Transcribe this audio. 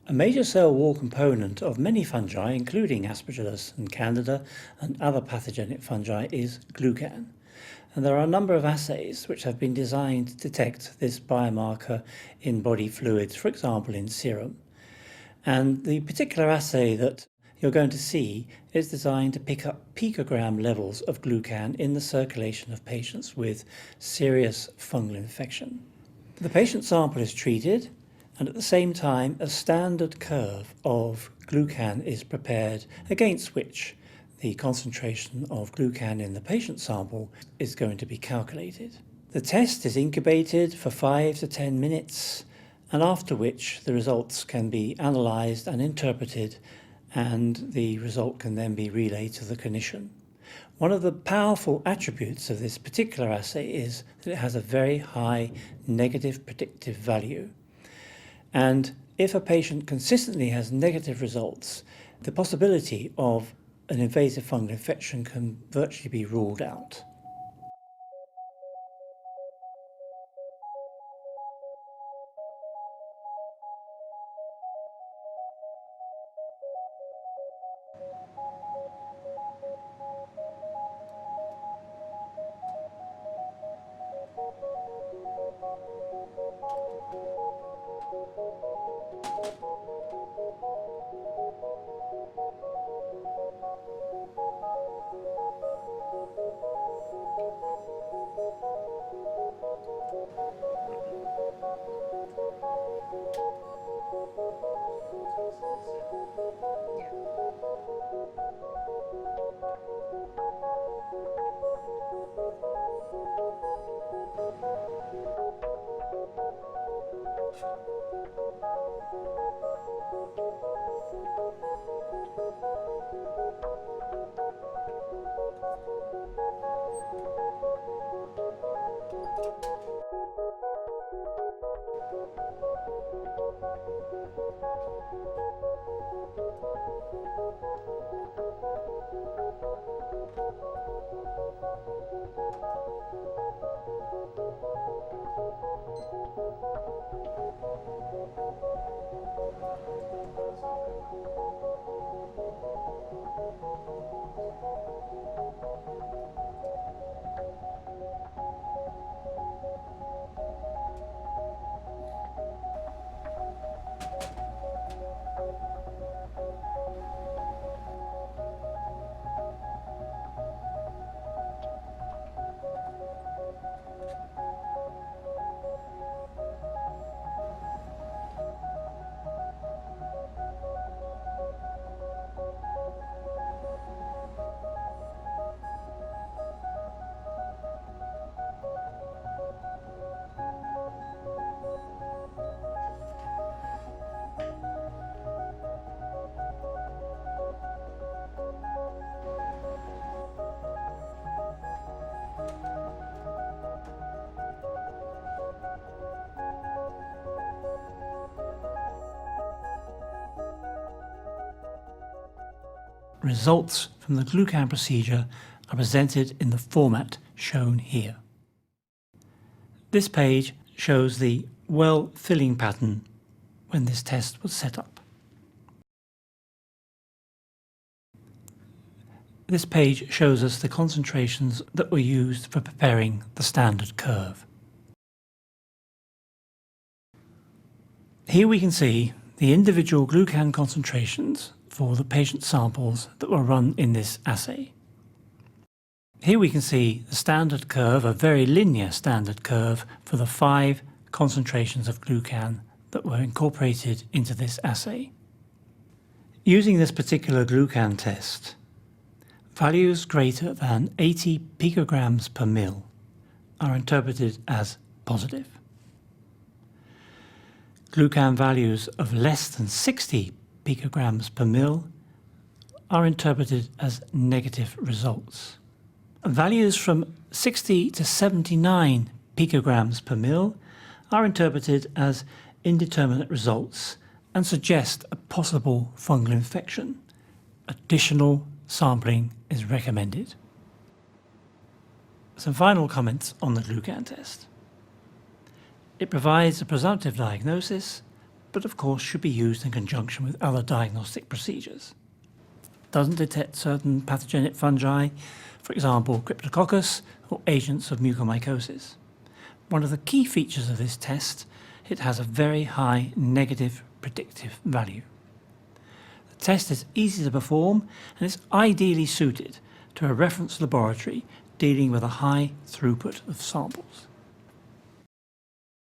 A major cell wall component of many fungi, including Aspergillus and Candida and other pathogenic fungi, is glucan. And there are a number of assays which have been designed to detect this biomarker in body fluids, for example in serum. And the particular assay that you're going to see is designed to pick up picogram levels of glucan in the circulation of patients with serious fungal infection. The patient sample is treated, and at the same time a standard curve of glucan is prepared against which the concentration of glucan in the patient sample is going to be calculated. The test is incubated for 5 to 10 minutes, and after which the results can be analysed and interpreted, and the result can then be relayed to the clinician. One of the powerful attributes of this particular assay is that it has a very high negative predictive value. And if a patient consistently has negative results, the possibility of an invasive fungal infection can virtually be ruled out. Results from the glucan procedure are presented in the format shown here. This page shows the well filling pattern when this test was set up. This page shows us the concentrations that were used for preparing the standard curve. Here we can see the individual glucan concentrations for the patient samples that were run in this assay. Here we can see the standard curve, a very linear standard curve for the 5 concentrations of glucan that were incorporated into this assay. Using this particular glucan test, values greater than 80 picograms per mil are interpreted as positive. Glucan values of less than 60 picograms per mil are interpreted as negative results. Values from 60 to 79 picograms per mil are interpreted as indeterminate results and suggest a possible fungal infection. Additional sampling is recommended. Some final comments on the glucan test. It provides a presumptive diagnosis but of course should be used in conjunction with other diagnostic procedures. Doesn't detect certain pathogenic fungi, for example Cryptococcus or agents of mucormycosis. One of the key features of this test, it has a very high negative predictive value. The test is easy to perform and is ideally suited to a reference laboratory dealing with a high throughput of samples.